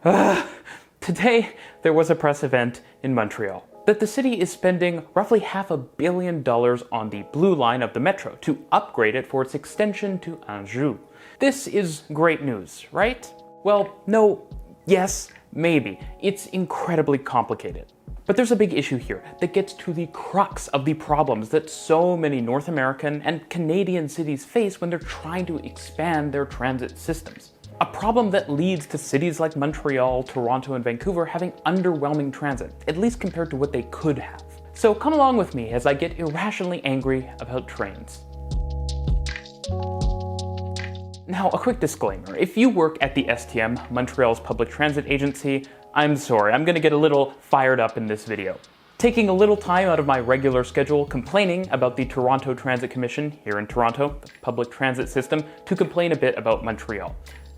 Today, there was a press event in Montreal that the city is spending roughly $500 million on the blue line of the metro to upgrade it for its extension to Anjou. This is great news, right? Well, no, yes, maybe. It's incredibly complicated. But there's a big issue here that gets to the crux of the problems that so many North American and Canadian cities face when they're trying to expand their transit systems. A problem that leads to cities like Montreal, Toronto, and Vancouver having underwhelming transit, at least compared to what they could have. So come along with me as I get irrationally angry about trains. Now, a quick disclaimer. If you work at the STM, Montreal's public transit agency, I'm sorry, I'm gonna get a little fired up in this video. Taking a little time out of my regular schedule complaining about the Toronto Transit Commission here in Toronto, the public transit system, to complain a bit about Montreal.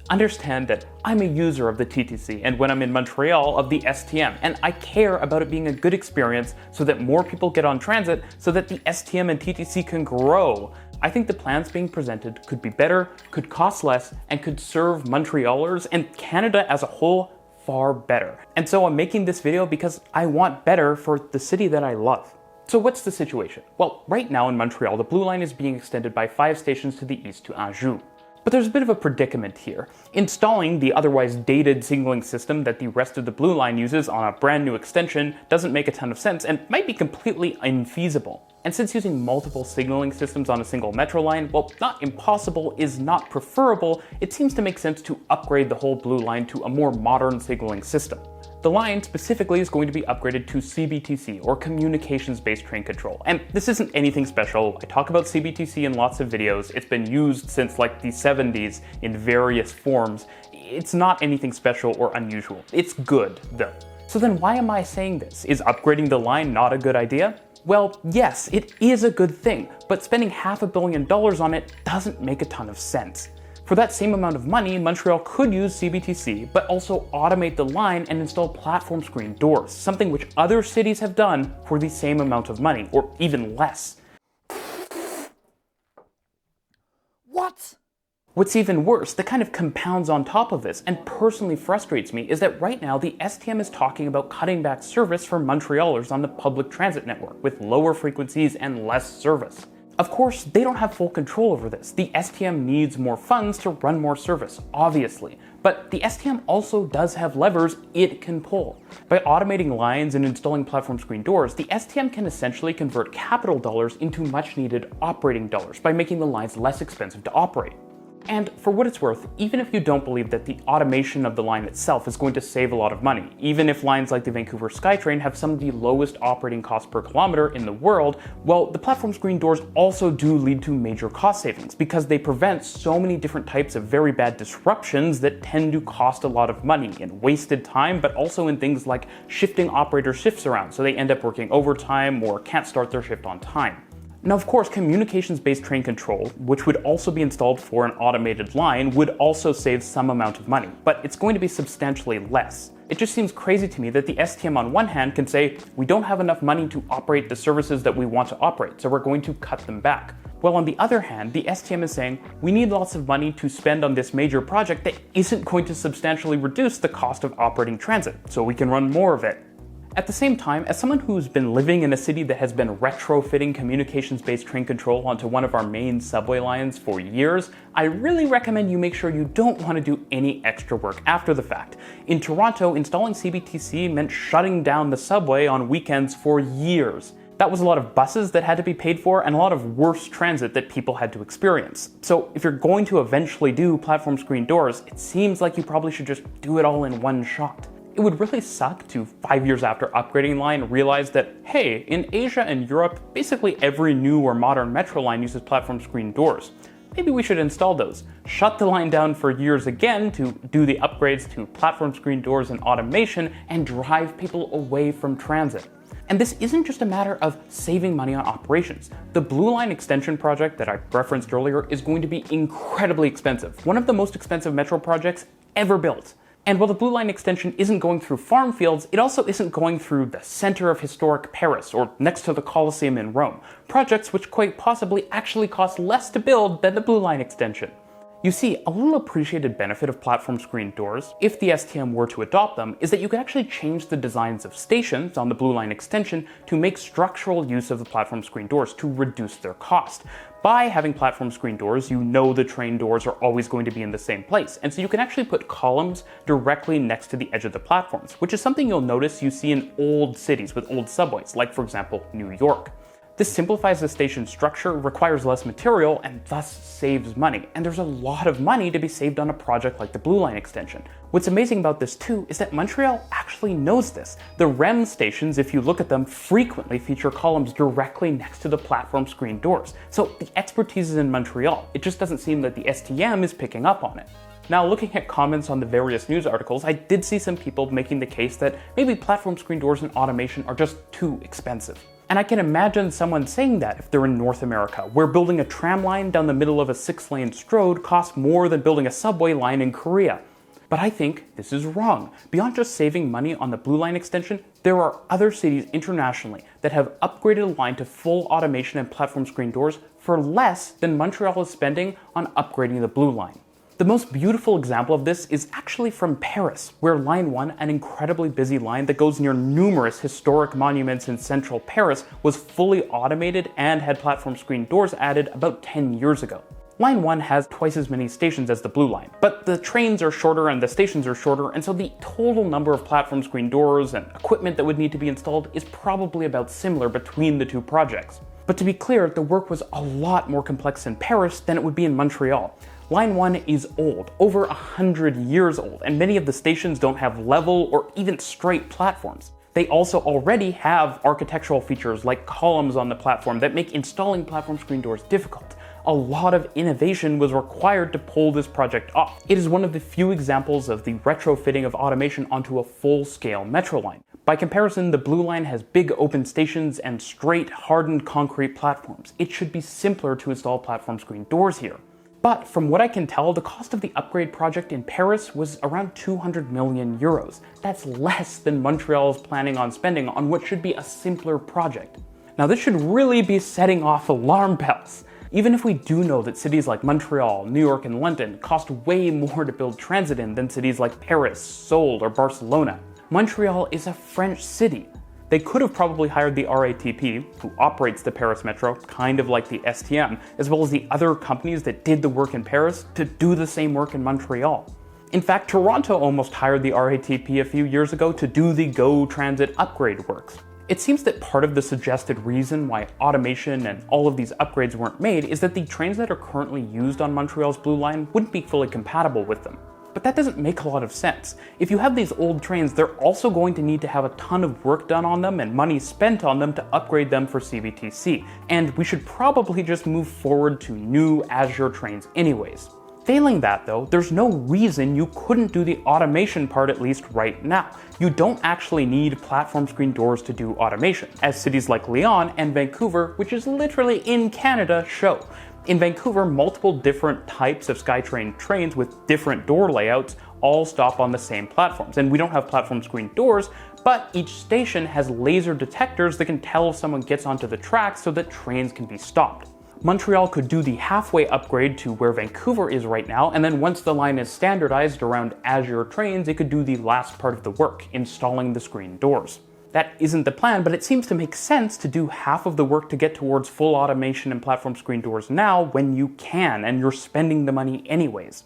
Understand that I'm a user of the TTC and when I'm in Montreal of the STM, and I care about it being a good experience so that more people get on transit so that the STM and TTC can grow. I think the plans being presented could be better, could cost less, and could serve Montrealers and Canada as a whole far better. And so I'm making this video because I want better for the city that I love. So what's the situation? Well, right now in Montreal, the Blue Line is being extended by 5 stations to the east to Anjou. But there's a bit of a predicament here. Installing the otherwise dated signaling system that the rest of the Blue Line uses on a brand new extension doesn't make a ton of sense and might be completely infeasible. And since using multiple signaling systems on a single metro line, well, not impossible is not preferable, it seems to make sense to upgrade the whole Blue Line to a more modern signaling system. The line specifically is going to be upgraded to CBTC, or Communications-Based Train Control. And this isn't anything special. I talk about CBTC in lots of videos. It's been used since like the 70s in various forms. It's not anything special or unusual. It's good, though. So then why am I saying this? Is upgrading the line not a good idea? Well, yes, it is a good thing, but spending $500 million on it doesn't make a ton of sense. For that same amount of money, Montreal could use CBTC, but also automate the line and install platform screen doors, something which other cities have done for the same amount of money, or even less. What? What's even worse, that kind of compounds on top of this, and personally frustrates me, is that right now the STM is talking about cutting back service for Montrealers on the public transit network, with lower frequencies and less service. Of course, they don't have full control over this. The STM needs more funds to run more service, obviously. But the STM also does have levers it can pull. By automating lines and installing platform screen doors, the STM can essentially convert capital dollars into much needed operating dollars by making the lines less expensive to operate. And for what it's worth, even if you don't believe that the automation of the line itself is going to save a lot of money, even if lines like the Vancouver SkyTrain have some of the lowest operating costs per kilometer in the world, well, the platform screen doors also do lead to major cost savings because they prevent so many different types of very bad disruptions that tend to cost a lot of money in wasted time, but also in things like shifting operator shifts around so they end up working overtime or can't start their shift on time. Now, of course, communications-based train control, which would also be installed for an automated line, would also save some amount of money, but it's going to be substantially less. It just seems crazy to me that the STM on one hand can say, we don't have enough money to operate the services that we want to operate, so we're going to cut them back. Well, on the other hand, the STM is saying, we need lots of money to spend on this major project that isn't going to substantially reduce the cost of operating transit, so we can run more of it. At the same time, as someone who's been living in a city that has been retrofitting communications-based train control onto one of our main subway lines for years, I really recommend you make sure you don't want to do any extra work after the fact. In Toronto, installing CBTC meant shutting down the subway on weekends for years. That was a lot of buses that had to be paid for and a lot of worse transit that people had to experience. So if you're going to eventually do platform screen doors, it seems like you probably should just do it all in one shot. It would really suck to, 5 years after upgrading line, realize that, hey, in Asia and Europe, basically every new or modern metro line uses platform screen doors. Maybe we should install those. Shut the line down for years again to do the upgrades to platform screen doors and automation and drive people away from transit. And this isn't just a matter of saving money on operations. The Blue Line extension project that I referenced earlier is going to be incredibly expensive. One of the most expensive metro projects ever built. And while the Blue Line extension isn't going through farm fields, it also isn't going through the center of historic Paris or next to the Colosseum in Rome, projects which quite possibly actually cost less to build than the Blue Line extension. You see, a little appreciated benefit of platform screen doors, if the STM were to adopt them, is that you could actually change the designs of stations on the Blue Line extension to make structural use of the platform screen doors to reduce their cost. By having platform screen doors, you know the train doors are always going to be in the same place, and so you can actually put columns directly next to the edge of the platforms, which is something you'll notice you see in old cities with old subways, like for example, New York. This simplifies the station structure, requires less material, and thus saves money. And there's a lot of money to be saved on a project like the Blue Line extension. What's amazing about this too is that Montreal actually knows this. The REM stations, if you look at them, frequently feature columns directly next to the platform screen doors. So the expertise is in Montreal. It just doesn't seem that the STM is picking up on it. Now, looking at comments on the various news articles, I did see some people making the case that maybe platform screen doors and automation are just too expensive. And I can imagine someone saying that if they're in North America, where building a tram line down the middle of a 6-lane road costs more than building a subway line in Korea. But I think this is wrong. Beyond just saving money on the Blue Line extension, there are other cities internationally that have upgraded a line to full automation and platform screen doors for less than Montreal is spending on upgrading the Blue Line. The most beautiful example of this is actually from Paris, where Line 1, an incredibly busy line that goes near numerous historic monuments in central Paris, was fully automated and had platform screen doors added about 10 years ago. Line 1 has twice as many stations as the Blue Line, but the trains are shorter and the stations are shorter, and so the total number of platform screen doors and equipment that would need to be installed is probably about similar between the two projects. But to be clear, the work was a lot more complex in Paris than it would be in Montreal. Line 1 is old, over 100 years old, and many of the stations don't have level or even straight platforms. They also already have architectural features like columns on the platform that make installing platform screen doors difficult. A lot of innovation was required to pull this project off. It is one of the few examples of the retrofitting of automation onto a full-scale metro line. By comparison, the Blue Line has big open stations and straight, hardened concrete platforms. It should be simpler to install platform screen doors here. But from what I can tell, the cost of the upgrade project in Paris was around 200 million euros. That's less than Montreal is planning on spending on what should be a simpler project. Now this should really be setting off alarm bells. Even if we do know that cities like Montreal, New York, and London cost way more to build transit in than cities like Paris, Seoul, or Barcelona, Montreal is a French city. They could have probably hired the RATP, who operates the Paris Metro, kind of like the STM, as well as the other companies that did the work in Paris, to do the same work in Montreal. In fact, Toronto almost hired the RATP a few years ago to do the GO Transit upgrade works. It seems that part of the suggested reason why automation and all of these upgrades weren't made is that the trains that are currently used on Montreal's Blue Line wouldn't be fully compatible with them. But that doesn't make a lot of sense. If you have these old trains, they're also going to need to have a ton of work done on them and money spent on them to upgrade them for CBTC. And we should probably just move forward to new Azure trains anyways. Failing that though, there's no reason you couldn't do the automation part at least right now. You don't actually need platform screen doors to do automation, as cities like Lyon and Vancouver, which is literally in Canada, show. In Vancouver, multiple different types of SkyTrain trains with different door layouts all stop on the same platforms. And we don't have platform screen doors, but each station has laser detectors that can tell if someone gets onto the track so that trains can be stopped. Montreal could do the halfway upgrade to where Vancouver is right now, and then once the line is standardized around Azure trains, it could do the last part of the work, installing the screen doors. That isn't the plan, but it seems to make sense to do half of the work to get towards full automation and platform screen doors now when you can, and you're spending the money anyways.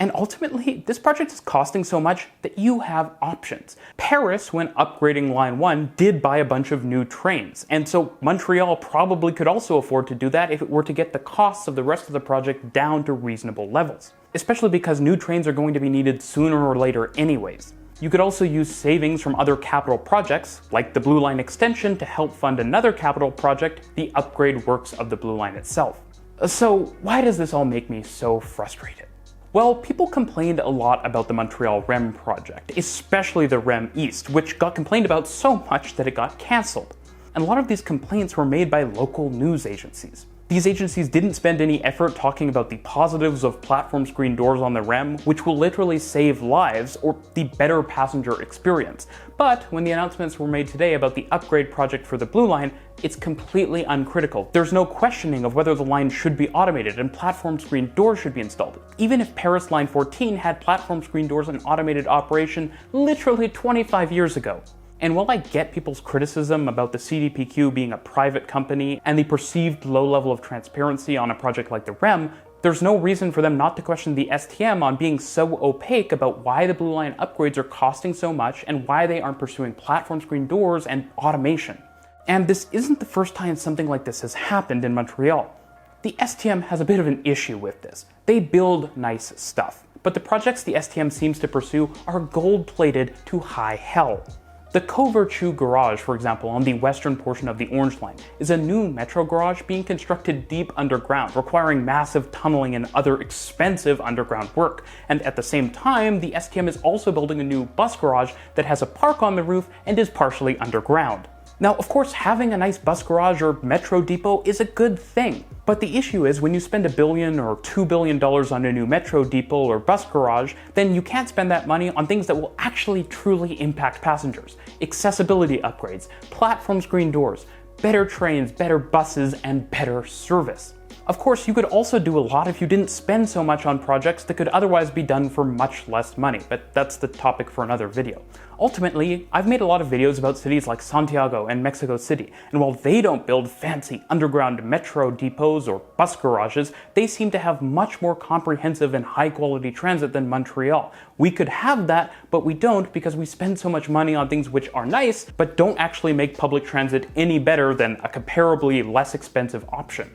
And ultimately, this project is costing so much that you have options. Paris, when upgrading Line 1, did buy a bunch of new trains, and so Montreal probably could also afford to do that if it were to get the costs of the rest of the project down to reasonable levels, especially because new trains are going to be needed sooner or later anyways. You could also use savings from other capital projects, like the Blue Line extension, to help fund another capital project, the upgrade works of the Blue Line itself. So why does this all make me so frustrated? Well, people complained a lot about the Montreal REM project, especially the REM East, which got complained about so much that it got cancelled. And a lot of these complaints were made by local news agencies. These agencies didn't spend any effort talking about the positives of platform screen doors on the REM, which will literally save lives, or the better passenger experience. But when the announcements were made today about the upgrade project for the Blue Line, it's completely uncritical. There's no questioning of whether the line should be automated and platform screen doors should be installed, even if Paris Line 14 had platform screen doors in automated operation literally 25 years ago. And while I get people's criticism about the CDPQ being a private company and the perceived low level of transparency on a project like the REM, there's no reason for them not to question the STM on being so opaque about why the Blue Line upgrades are costing so much and why they aren't pursuing platform screen doors and automation. And this isn't the first time something like this has happened in Montreal. The STM has a bit of an issue with this. They build nice stuff, but the projects the STM seems to pursue are gold-plated to high hell. The Coverture Garage, for example, on the western portion of the Orange Line, is a new metro garage being constructed deep underground, requiring massive tunneling and other expensive underground work. And at the same time, the STM is also building a new bus garage that has a park on the roof and is partially underground. Now, of course, having a nice bus garage or metro depot is a good thing, but the issue is when you spend $1 billion or $2 billion on a new metro depot or bus garage, then you can't spend that money on things that will actually truly impact passengers. Accessibility upgrades, platform screen doors, better trains, better buses, and better service. Of course, you could also do a lot if you didn't spend so much on projects that could otherwise be done for much less money, but that's the topic for another video. Ultimately, I've made a lot of videos about cities like Santiago and Mexico City, and while they don't build fancy underground metro depots or bus garages, they seem to have much more comprehensive and high-quality transit than Montreal. We could have that, but we don't because we spend so much money on things which are nice, but don't actually make public transit any better than a comparably less expensive option.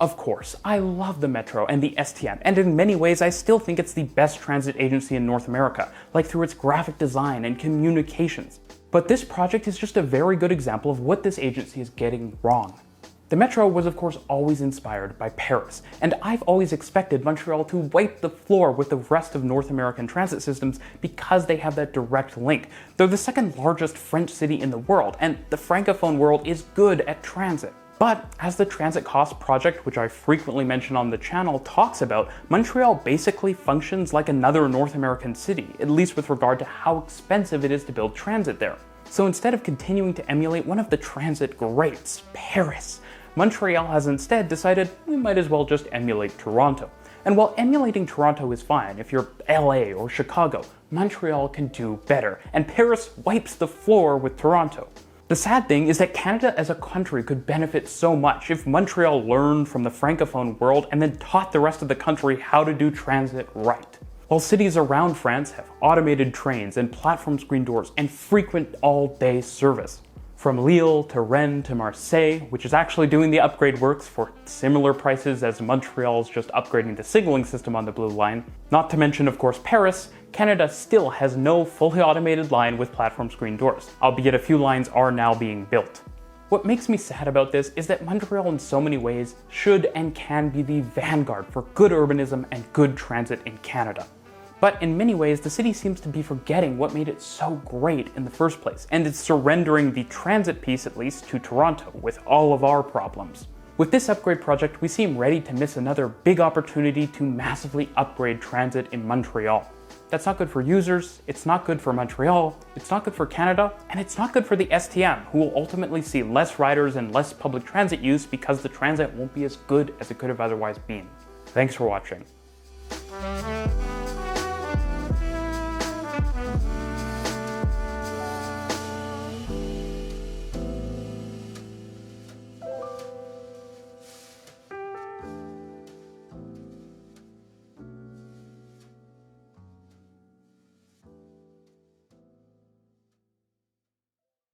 Of course, I love the Metro and the STM, and in many ways I still think it's the best transit agency in North America, like through its graphic design and communications. But this project is just a very good example of what this agency is getting wrong. The Metro was of course always inspired by Paris, and I've always expected Montreal to wipe the floor with the rest of North American transit systems because they have that direct link. They're the second largest French city in the world, and the Francophone world is good at transit. But as the Transit Cost Project, which I frequently mention on the channel, talks about, Montreal basically functions like another North American city, at least with regard to how expensive it is to build transit there. So instead of continuing to emulate one of the transit greats, Paris, Montreal has instead decided we might as well just emulate Toronto. And while emulating Toronto is fine if you're LA or Chicago, Montreal can do better, and Paris wipes the floor with Toronto. The sad thing is that Canada as a country could benefit so much if Montreal learned from the Francophone world and then taught the rest of the country how to do transit right. While cities around France have automated trains and platform screen doors and frequent all-day service. From Lille to Rennes to Marseille, which is actually doing the upgrade works for similar prices as Montreal's just upgrading the signaling system on the Blue Line. Not to mention, of course, Paris, Canada still has no fully automated line with platform screen doors, albeit a few lines are now being built. What makes me sad about this is that Montreal in so many ways should and can be the vanguard for good urbanism and good transit in Canada. But in many ways, the city seems to be forgetting what made it so great in the first place, and it's surrendering the transit piece at least to Toronto with all of our problems. With this upgrade project, we seem ready to miss another big opportunity to massively upgrade transit in Montreal. That's not good for users, it's not good for Montreal, it's not good for Canada, and it's not good for the STM, who will ultimately see less riders and less public transit use because the transit won't be as good as it could have otherwise been. Thanks for watching.